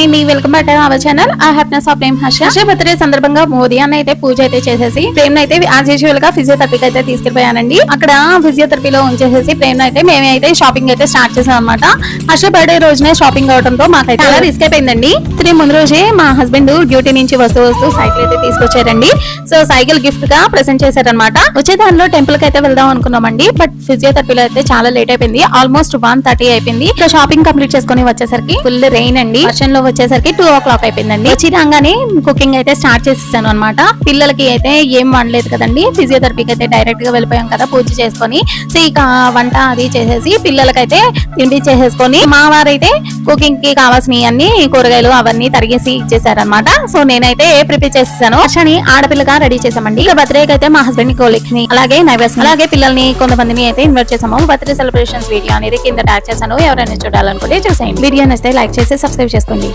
Hi అండి, welcome back to our channel. I happiness of name Harsha. Harsha birthday సందర్భంగా ఉదయాన్నే అయితే పూజ అయితే చేసేసి ప్రేమ్ అయితే యాజ్ యూజువల్ గా ఫిజియోథెరపీకి అయితే తీసుకెళ్లిపోయానండి. అక్కడ ఫిజియోథెరపీలో ఉంచేసేసి ప్రేమ్ అయితే మేమైతే షాపింగ్ అయితే స్టార్ట్ చేసాం అనమాట. హర్ష బర్త్డే రోజునే షాపింగ్ అవడంతో మాకైతే చాలా రిస్క్ అయిపోయిందండి. ముందు రోజే మా హస్బెండ్ డ్యూటీ నుంచి వస్తూ సైకిల్ అయితే తీసుకొచ్చారండి. సో సైకిల్ గిఫ్ట్ గా ప్రెసెంట్ చేశారనమాట. వచ్చే దానిలో టెంపుల్ కి అయితే వెళ్దాం అనుకున్నామండి. బట్ ఫిజియోథెరపీలో అయితే చాలా లేట్ అయిపోయింది. ఆల్మోస్ట్ 1:30 అయిపోయింది. ఇంకా షాపింగ్ కంప్లీట్ చేసుకుని వచ్చేసరికి ఫుల్ రెయిన్ అండి. వర్షంలో వచ్చేసరికి 2 o'clock అయిపోయిందండి. వచ్చి రాగానే కుకింగ్ అయితే స్టార్ట్ చేసేసాను అనమాట. పిల్లలకి అయితే ఏం వండలేదు కదండి. ఫిజియోథెరపీకి అయితే డైరెక్ట్ గా వెళ్ళిపోయాం కదా పూజ చేసుకొని. సో ఇక వంట అది చేసేసి పిల్లలకైతే తిండి చేసేసుకొని మా వారైతే కుకింగ్ కి కావాల్సినవి అన్ని కూరగాయలు అవన్నీ తరిగేసి ఇచ్చేసారనమాట. సో నేనైతే ప్రిపేర్ చేసేసాను. వర్షాన్ని ఆడపిల్లగా రెడీ చేసామండి. ఇక బర్త్డేకి అయితే మా హస్బెండ్ ని కోలిక్స్ ని అలాగే నైబర్స్ అలాగే పిల్లల్ని కొంతమందిని అయితే ఇన్వైట్ చేసాము. బర్త్డే సెలబ్రేషన్స్ వీడియో అనేది కింద ట్యాగ్ చేశాను. ఎవరైనా చూడాలనుకుంటే చూసేయండి. వీడియో నచ్చితే లైక్ చేసి సబ్స్క్రైబ్ చేసుకోండి.